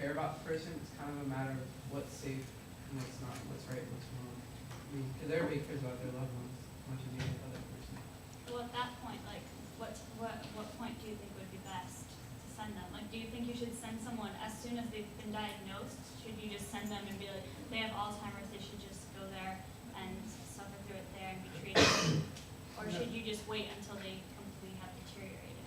care about the person. It's kind of a matter of what's safe and what's not, what's right, what's wrong. I mean, because everybody cares about their loved ones as much as any other person. Well, at that point, like, what point do you think would be best to send them? Like, do you think you should send someone as soon as they've been diagnosed? Should you just send them and be like, they have Alzheimer's, they should just go there and suffer through it there and be treated? Or should you just wait until they completely have deteriorated?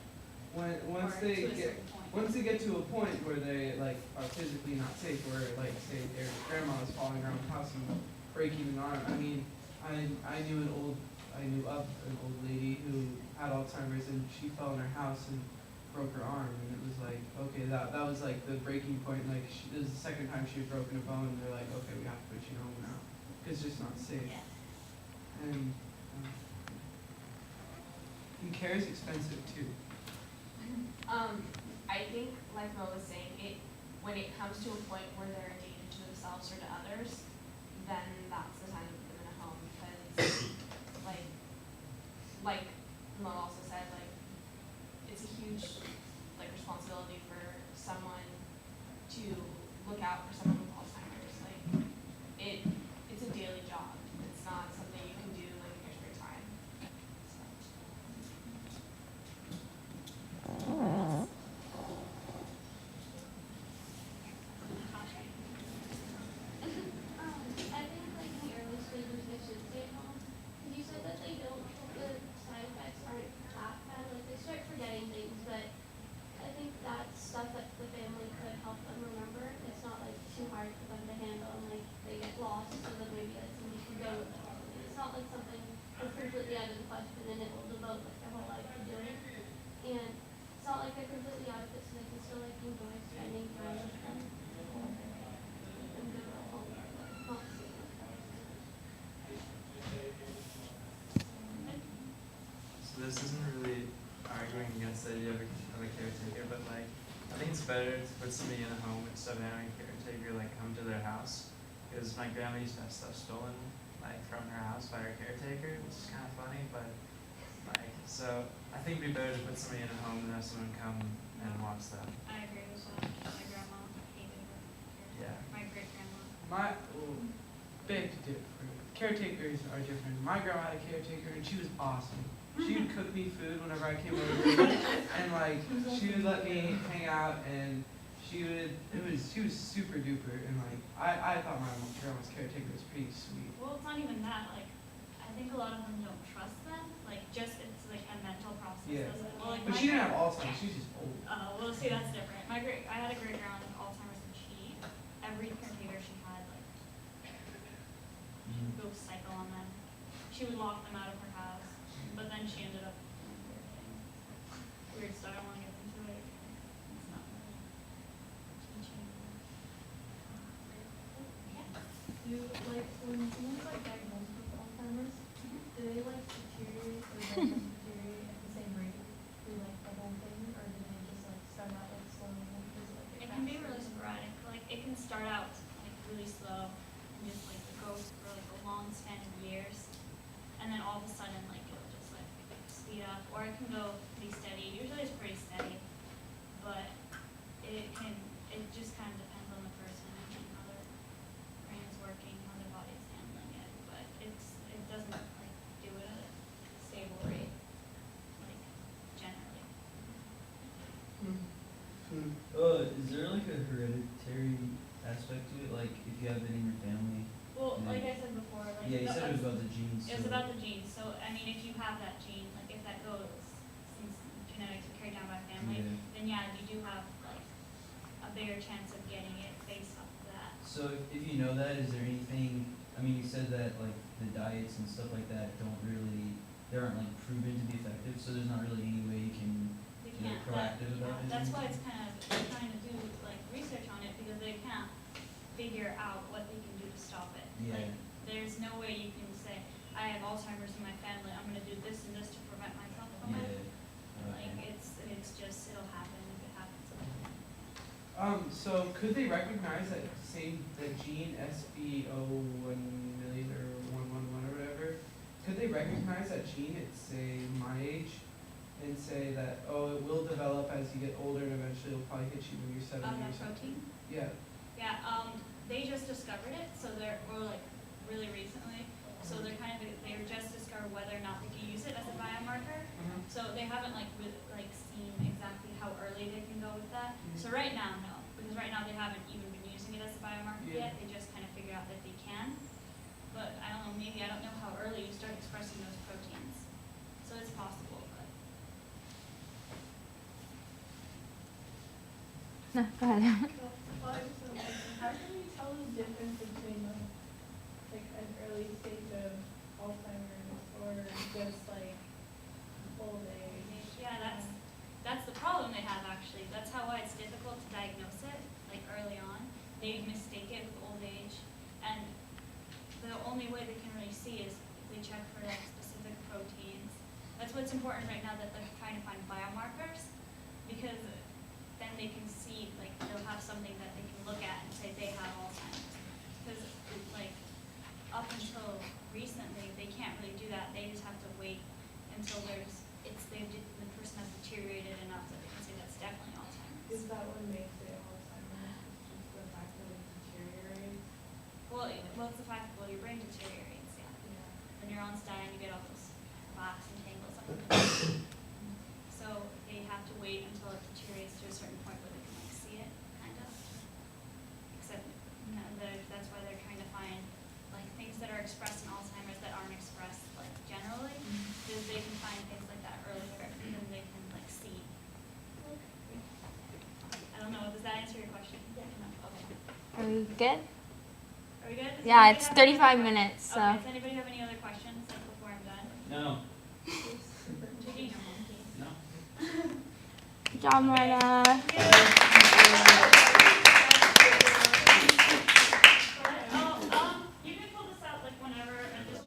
Once they get to a point where they like are physically not safe, where like say their grandma is falling around the house and breaking an arm. I mean, I knew of an old lady who had Alzheimer's and she fell in her house and broke her arm, and it was like, okay, that was like the breaking point. Like it was the second time she had broken a bone, and they're like, okay, we have to put you home now because it's just not safe. Yeah. And care is expensive too. I think, like Mo was saying, when it comes to a point where they're a danger to themselves or to others, then that's the time to put them in a home because, like Mo also said, like it's a huge responsibility for someone to look out for someone with Alzheimer's. Like it's a daily job. It's not something you can do like in your spare time. I think like in the early stages they should stay at home. Because you said that they don't, the side effects aren't that bad. Like they start forgetting things, but I think that's stuff that the family could help them remember. It's not like too hard for them to handle, and like they get lost, so then maybe like somebody can go with them. It's not like something that's completely out of the question and it will devote like their whole life to doing. And it's not like they're completely out of it, so they can still like enjoy spending time with them. And go home, like, not see them. So this isn't really arguing against the idea of a caretaker, but like I think it's better to put somebody in a home instead of having a caretaker like come to their house. Because my grandma used to have stuff stolen like from her house by her caretaker, which is kind of funny, but like so I think it'd be better to put somebody in a home than have someone come and watch them. I agree with that. My grandma hated her. Yeah. My great grandma. Big different. Caretakers are different. My grandma had a caretaker and she was awesome. She would cook me food whenever I came over, and like she would let me hang out, and she was super duper, and like I thought my grandma's caretaker was pretty sweet. Well, it's not even that. Like, I think a lot of them don't trust them. Like, just it's like a mental process. Yeah. Well, like But she didn't have Alzheimer's. She was just old. Well, see, that's different. I had a great grandma with Alzheimer's, and every caretaker she had, like, she would go psycho on them. She would lock them out of her house, but then she ended up doing weird things. Weird stuff. I don't want to get into it. It's not really teaching. Do like when someone's like diagnosed with Alzheimer's, do they like deteriorate or don't deteriorate at the same rate through like the whole thing, or do they just like start out like slowly and is it like It can be really sporadic. Like it can start out like really slow and just like go for like a long span of years, and then all of a sudden like it'll just like speed up, or it can go pretty steady. Usually it's pretty steady, but it just kind of depends on the person and how their brain's working, how their body's handling it. But it doesn't like do it at a stable rate, like generally. Is there like a hereditary aspect to it? Like if you have it in your family? Well, like I said before, like Yeah, you said it was about the genes. It's about the genes. So I mean, if you have that gene, like if that goes, since genetics are carried down by family, then yeah, you do have like a bigger chance of getting it based off of that. So if you know that, is there anything? I mean, you said that like the diets and stuff like that they aren't like proven to be effective. So there's not really any way you can They be can't. proactive about it. That's why it's kind of they're trying to do like research on it, because they can't figure out what they can do to stop it. Yeah. Like there's no way you can say I have Alzheimer's in my family. I'm going to do this and this to prevent myself from it. Like it's just it'll happen if it happens. So could they recognize that gene SBO1 million or 111 or whatever? Could they recognize that gene at say my age and say that, oh, it will develop as you get older and eventually it'll probably hit you when you're 70 That or something? protein? Yeah. Yeah, they just discovered it, so or like really recently. So they're they were just discovered whether or not they can use it as a biomarker. So they haven't seen exactly how early they can go with that. So right now, no, because right now they haven't even been using it as a biomarker Yeah. yet. They just kind of figured out that they can. But I don't know, maybe I don't know how early you start expressing those proteins. So it's possible, but No, go ahead. How can we tell the difference between like an early stage of Alzheimer's or just like old age? yeah, that's the problem they have actually. That's why it's difficult to diagnose it like early on. They mistake it with old age, and the only way they can really see is if they check for like specific proteins. That's what's important right now, that they're trying to find biomarkers, because then they can see, like they'll have something that they can look at and say they have Alzheimer's. Because like up until recently, they can't really do that. They just have to wait until the person has deteriorated enough that they can say that's definitely Alzheimer's. Is that what makes it Alzheimer's? Just the fact that it deteriorates? Well, it's the fact that your brain deteriorates, yeah. Yeah. The neurons die and you get all those plaques and tangles up. So they have to wait until it deteriorates to a certain point where they can like see it, kind of. Except that's why they're trying to find like things that are expressed in Alzheimer's that aren't expressed like generally, because they can find things like that earlier and then they can like see. I don't know, does that answer your question? Yeah. No? Okay. Are we good? Are we good? Does Yeah, anybody it's have any 35 other minutes, so. Okay, does anybody have any other questions like before I'm done? No, Judy, no. no. Good job, Marta. Thank you.